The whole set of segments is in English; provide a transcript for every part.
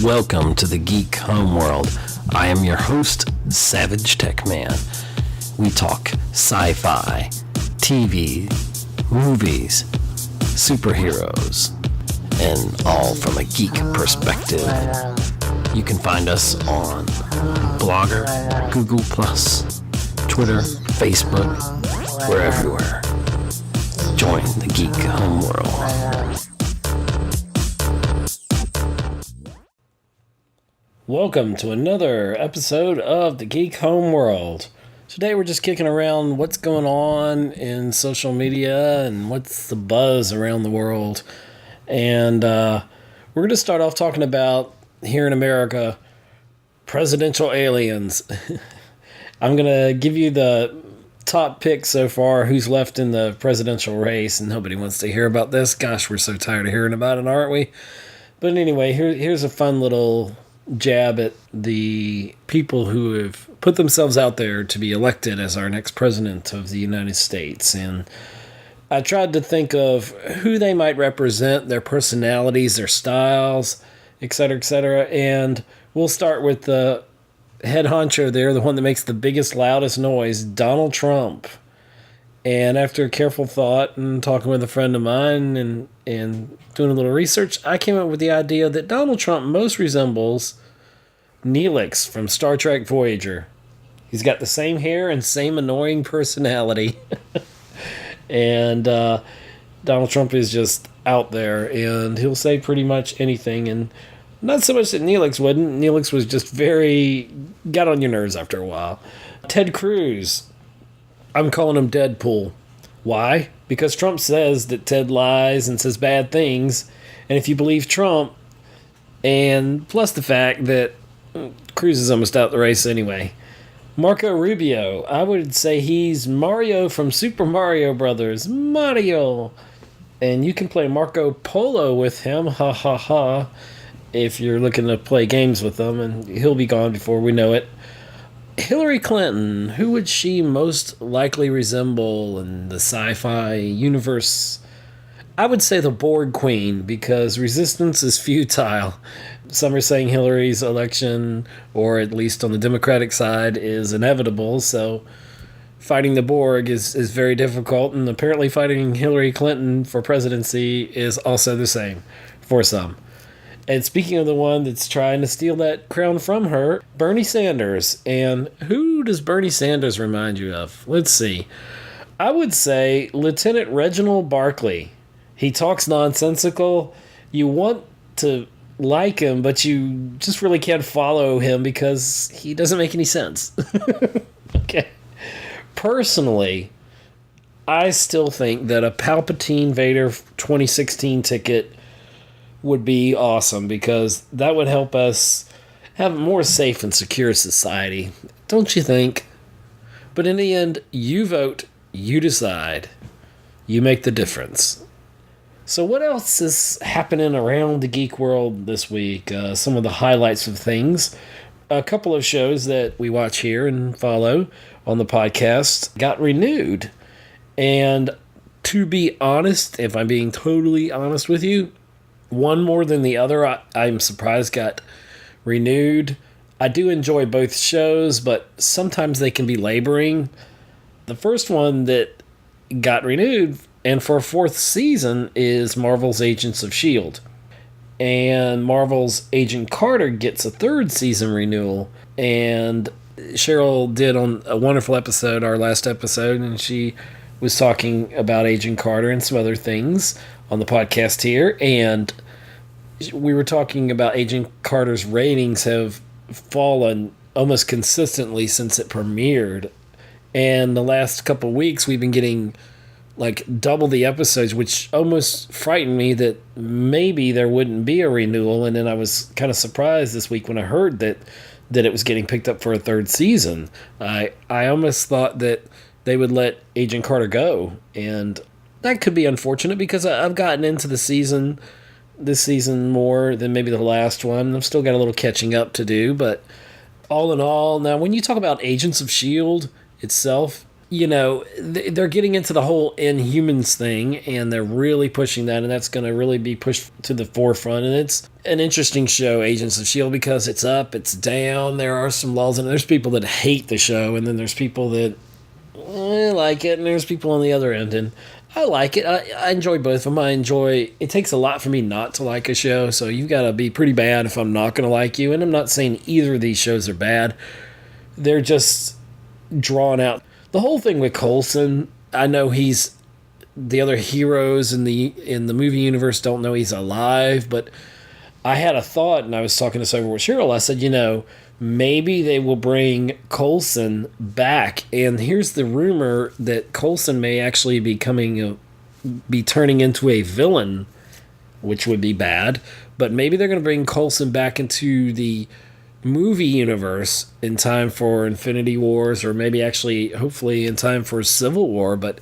Welcome to the Geek Homeworld. I am your host, SavageTechman. We talk sci-fi, TV, movies, superheroes, and all from a geek perspective. You can find us on Blogger, Google+, Twitter, Facebook. We're everywhere. Join the Geek Homeworld. Welcome to another episode of the Geek Homeworld. Today we're just kicking around what's going on in social media and what's the buzz around the world. And we're going to start off talking about, here in America, presidential aliens. I'm going to give you the top pick so far, who's left in the presidential race, and nobody wants to hear about this. Gosh, we're so tired of hearing about it, aren't we? But anyway, here's a fun little jab at the people who have put themselves out there to be elected as our next president of the United States. And I tried to think of who they might represent, their personalities, their styles, etc., etc. And we'll start with the head honcho there, the one that makes the biggest, loudest noise, Donald Trump. And after careful thought and talking with a friend of mine and doing a little research, I came up with the idea that Donald Trump most resembles Neelix from Star Trek Voyager. He's got the same hair and same annoying personality. And Donald Trump is just out there, and he'll say pretty much anything. And not so much that Neelix wouldn't. Neelix was just got on your nerves after a while. Ted Cruz. I'm calling him Deadpool. Why? Because Trump says that Ted lies and says bad things. And if you believe Trump, and plus the fact that Cruz is almost out the race anyway. Marco Rubio. I would say he's Mario from Super Mario Brothers. Mario. And you can play Marco Polo with him. Ha ha ha. If you're looking to play games with him. And he'll be gone before we know it. Hillary Clinton, who would she most likely resemble in the sci-fi universe? I would say the Borg Queen, because resistance is futile. Some are saying Hillary's election, or at least on the Democratic side, is inevitable, so fighting the Borg is very difficult, and apparently fighting Hillary Clinton for presidency is also the same, for some. And speaking of the one that's trying to steal that crown from her, Bernie Sanders. And who does Bernie Sanders remind you of? Let's see. I would say Lieutenant Reginald Barkley. He talks nonsensical. You want to like him, but you just really can't follow him because he doesn't make any sense. Okay. Personally, I still think that a Palpatine Vader 2016 ticket would be awesome, because that would help us have a more safe and secure society. Don't you think? But in the end, you vote, you decide, you make the difference. So what else is happening around the geek world this week? Some of the highlights of things. A couple of shows that we watch here and follow on the podcast got renewed. And to be honest, if I'm being totally honest with you, one more than the other, I'm surprised got renewed. I do enjoy both shows, but sometimes they can be laboring. The first one that got renewed, and for a fourth season, is Marvel's Agents of S.H.I.E.L.D. And Marvel's Agent Carter gets a third season renewal. And Cheryl did on a wonderful episode, our last episode, and she was talking about Agent Carter and some other things on the podcast here, and we were talking about Agent Carter's ratings have fallen almost consistently since it premiered, and the last couple of weeks we've been getting like double the episodes, which almost frightened me that maybe there wouldn't be a renewal. And then I was kind of surprised this week when I heard that it was getting picked up for a third season. I almost thought that they would let Agent Carter go, and that could be unfortunate because I've gotten into this season more than maybe the last one. I've still got a little catching up to do, but all in all, now when you talk about Agents of S.H.I.E.L.D. itself, they're getting into the whole Inhumans thing, and they're really pushing that, and that's going to really be pushed to the forefront. And it's an interesting show, Agents of S.H.I.E.L.D., because it's up, it's down. There are some laws, and there's people that hate the show, and then there's people that like it, and there's people on the other end. And I like it. I enjoy both of them. It takes a lot for me not to like a show, so you've got to be pretty bad if I'm not going to like you. And I'm not saying either of these shows are bad. They're just drawn out. The whole thing with Coulson, I know he's the other heroes in the movie universe don't know he's alive, but I had a thought, and I was talking this over with Cheryl. I said, maybe they will bring Coulson back, and here's the rumor that Coulson may actually be turning into a villain, which would be bad. But maybe they're going to bring Coulson back into the movie universe in time for Infinity Wars, or maybe actually, hopefully, in time for Civil War. But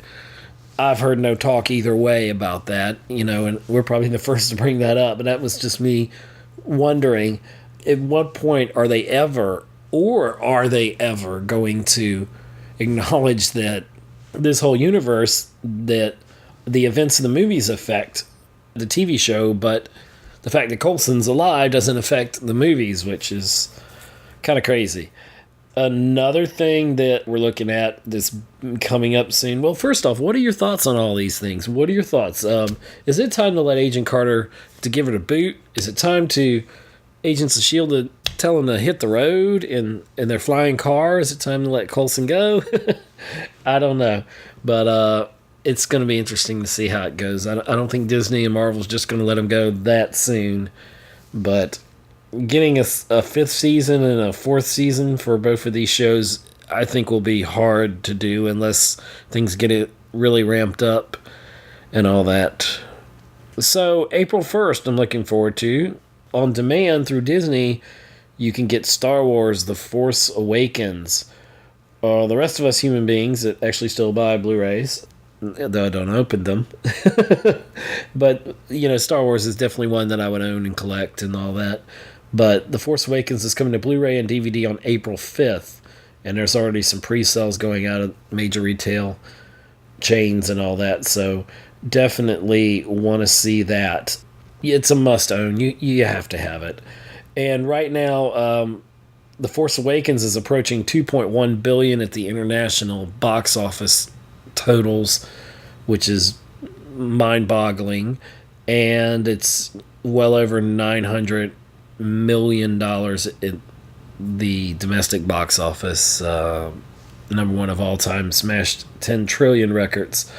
I've heard no talk either way about that, and we're probably the first to bring that up. And that was just me wondering, at what point are they ever going to acknowledge that this whole universe, that the events of the movies affect the TV show, but the fact that Coulson's alive doesn't affect the movies, which is kind of crazy. Another thing that we're looking at that's coming up soon. Well, first off, what are your thoughts on all these things? What are your thoughts? Is it time to let Agent Carter to give it a boot? Is it time to Agents of S.H.I.E.L.D. to tell them to hit the road in their flying car? Is it time to let Coulson go? I don't know. But it's going to be interesting to see how it goes. I don't think Disney and Marvel's just going to let him go that soon. But getting a fifth season and a fourth season for both of these shows, I think will be hard to do unless things get it really ramped up and all that. So April 1st, I'm looking forward to. On demand through Disney, you can get Star Wars The Force Awakens. The rest of us human beings that actually still buy Blu-rays, though I don't open them. But, Star Wars is definitely one that I would own and collect and all that. But The Force Awakens is coming to Blu-ray and DVD on April 5th. And there's already some pre-sales going out of major retail chains and all that. So definitely want to see that. It's a must-own. You have to have it. And right now, The Force Awakens is approaching $2.1 billion at the international box office totals, which is mind-boggling. And it's well over $900 million in the domestic box office. Number one of all time, smashed 10 trillion records.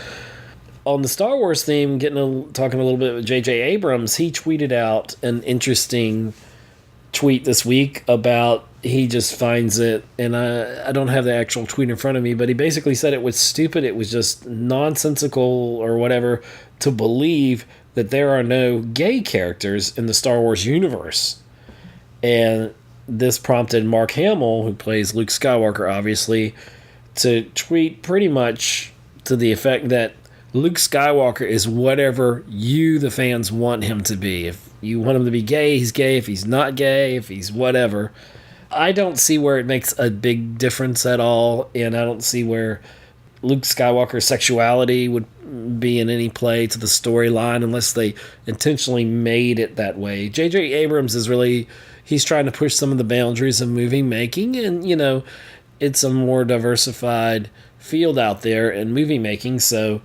On the Star Wars theme, talking a little bit with J.J. Abrams, he tweeted out an interesting tweet this week about he just finds it, and I don't have the actual tweet in front of me, but he basically said it was stupid, it was just nonsensical or whatever to believe that there are no gay characters in the Star Wars universe. And this prompted Mark Hamill, who plays Luke Skywalker, obviously, to tweet pretty much to the effect that Luke Skywalker is whatever you, the fans, want him to be. If you want him to be gay, he's gay. If he's not gay, if he's whatever. I don't see where it makes a big difference at all, and I don't see where Luke Skywalker's sexuality would be in any play to the storyline unless they intentionally made it that way. J.J. Abrams is really, he's trying to push some of the boundaries of movie making, and, it's a more diversified field out there in movie making, so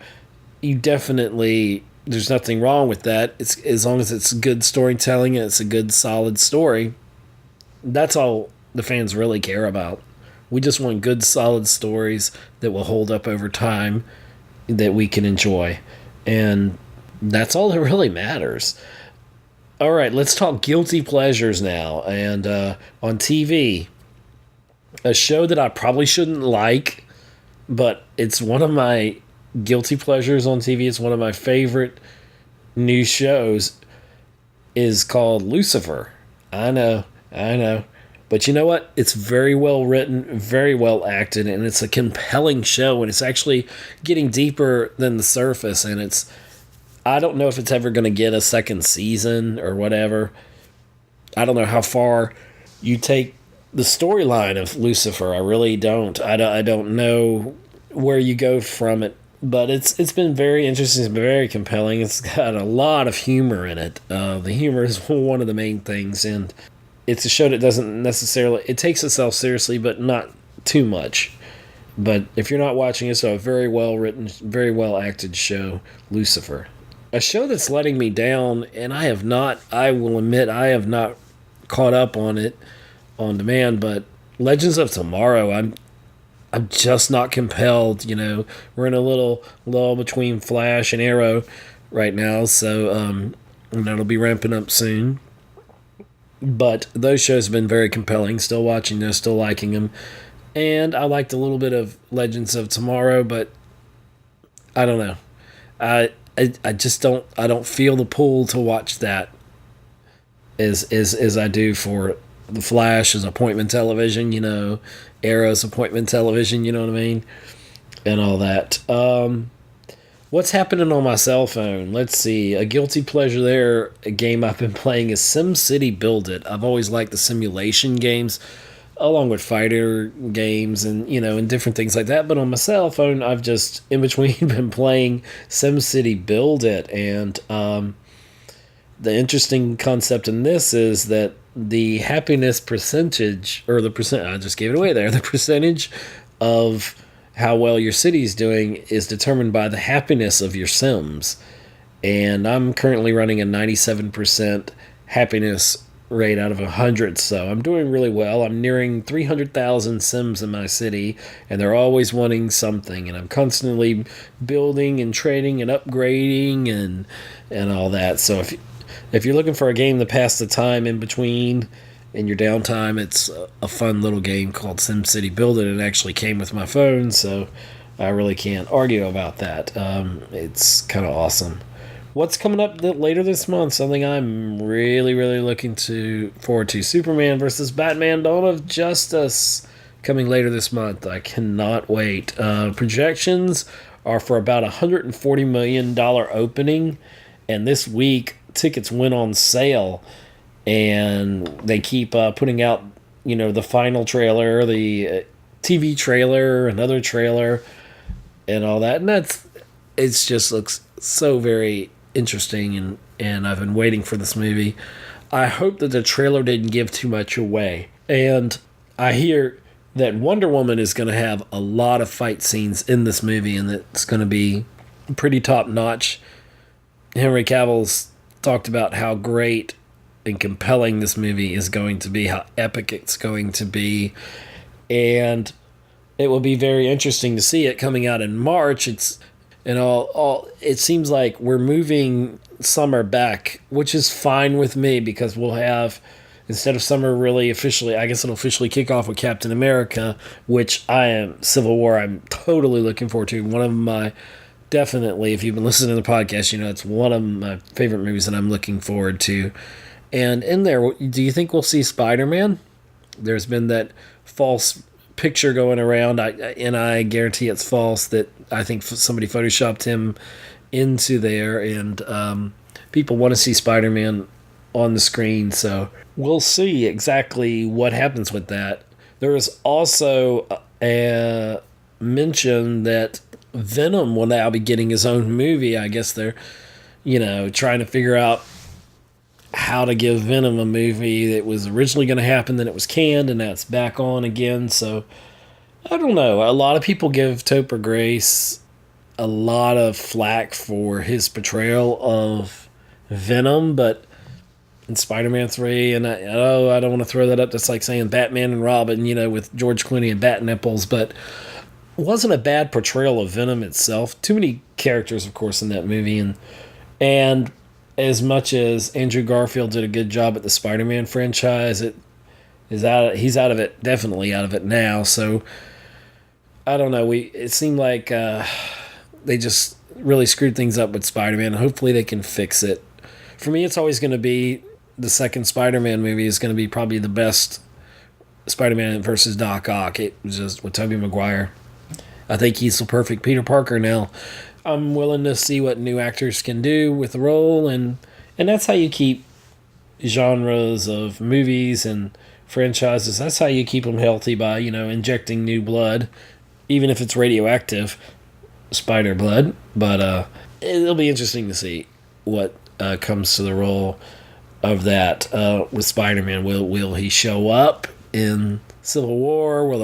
you definitely, there's nothing wrong with that. It's as long as it's good storytelling and it's a good solid story. That's all the fans really care about. We just want good solid stories that will hold up over time that we can enjoy. And that's all that really matters. All right, let's talk guilty pleasures now. And on TV, a show that I probably shouldn't like, but it's one of my guilty pleasures on TV. It's one of my favorite new shows, is called Lucifer. I know. But you know what? It's very well written, very well acted, and it's a compelling show, and it's actually getting deeper than the surface, and I don't know if it's ever going to get a second season or whatever. I don't know how far you take the storyline of Lucifer. I really don't. I don't know where you go from it. But it's been very interesting. It's been very compelling. It's got a lot of humor in it. The humor is one of the main things, and it's a show that doesn't necessarily, it takes itself seriously, but not too much. But if you're not watching, it's a very well written, very well acted show, Lucifer. A show that's letting me down, and I will admit, I have not caught up on it on demand, but Legends of Tomorrow, I'm just not compelled. We're in a little lull between Flash and Arrow right now, so it'll be ramping up soon. But those shows have been very compelling. Still watching those, still liking them. And I liked a little bit of Legends of Tomorrow, but I don't know. I just don't feel the pull to watch that as I do for The Flash as appointment television, Arrow's appointment television, you know what I mean? And all that. What's happening on my cell phone? Let's see. A guilty pleasure there. A game I've been playing is SimCity Build It. I've always liked the simulation games, along with fighter games and different things like that. But on my cell phone, I've just, in between, been playing SimCity Build It. And the interesting concept in this is that the happiness percentage, or I just gave it away there, the percentage of how well your city's doing is determined by the happiness of your Sims. And I'm currently running a 97% happiness rate out of 100, so I'm doing really well. I'm nearing 300,000 Sims in my city, and they're always wanting something, and I'm constantly building and trading and upgrading and all that. So if you're looking for a game to pass the time in between in your downtime, it's a fun little game called SimCity Build It. It actually came with my phone, so I really can't argue about that. It's kind of awesome. What's coming up later this month? Something I'm really, really looking forward to. Superman versus Batman: Dawn of Justice, coming later this month. I cannot wait. Projections are for about $140 million opening, and this week tickets went on sale, and they keep putting out, the final trailer, the TV trailer, another trailer, and all that. And it just looks so very interesting, and I've been waiting for this movie. I hope that the trailer didn't give too much away. And I hear that Wonder Woman is going to have a lot of fight scenes in this movie, and it's going to be pretty top-notch. Henry Cavill's talked about how great and compelling this movie is going to be, how epic it's going to be, and it will be very interesting to see it coming out in March. It seems like we're moving summer back, which is fine with me, because we'll have, instead of summer really officially, I guess it'll officially kick off with Captain America, which Civil War, I'm totally looking forward to. One of my, definitely, if you've been listening to the podcast, it's one of my favorite movies that I'm looking forward to. And in there, do you think we'll see Spider-Man? There's been that false picture going around, and I guarantee it's false, that I think somebody photoshopped him into there, and people want to see Spider-Man on the screen, so we'll see exactly what happens with that. There is also a mention that Venom will now be getting his own movie. I guess they're, trying to figure out how to give Venom a movie that was originally going to happen, then it was canned, and now it's back on again. So I don't know. A lot of people give Topher Grace a lot of flack for his portrayal of Venom, but in Spider-Man 3, and I don't want to throw that up. That's like saying Batman and Robin, with George Clooney and bat nipples, but it wasn't a bad portrayal of Venom itself. Too many characters, of course, in that movie, and as much as Andrew Garfield did a good job at the Spider-Man franchise, he's out of it, definitely out of it now. So I don't know. It seemed like they just really screwed things up with Spider-Man. Hopefully they can fix it. For me, it's always going to be the second Spider-Man movie is going to be probably the best Spider-Man versus Doc Ock. It was just with Tobey Maguire. I think he's the perfect Peter Parker now. I'm willing to see what new actors can do with the role, and that's how you keep genres of movies and franchises. That's how you keep them healthy, by injecting new blood even if it's radioactive spider blood. But it'll be interesting to see what comes to the role of that with Spider-Man. Will he show up in Civil War? Will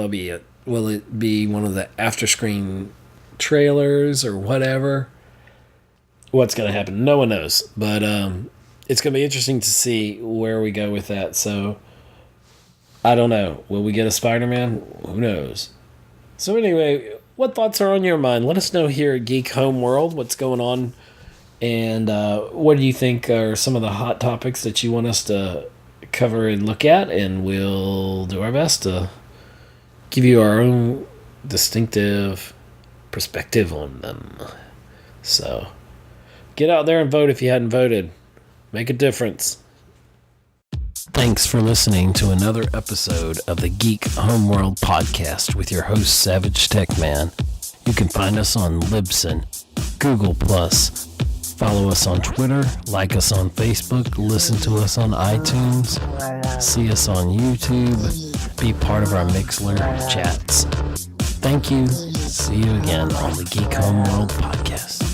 it be one of the after-screen trailers or whatever? What's going to happen? No one knows. But it's going to be interesting to see where we go with that. So, I don't know. Will we get a Spider-Man? Who knows? So anyway, what thoughts are on your mind? Let us know here at Geek Homeworld what's going on. And what do you think are some of the hot topics that you want us to cover and look at? And we'll do our best to give you our own distinctive perspective on them. So, get out there and vote if you hadn't voted. Make a difference. Thanks for listening to another episode of the Geek Homeworld podcast with your host, SavageTechman. You can find us on Libsyn, Google+, follow us on Twitter, like us on Facebook, listen to us on iTunes, see us on YouTube, be part of our Mixler chats. Thank you. See you again on the Geek Homeworld podcast.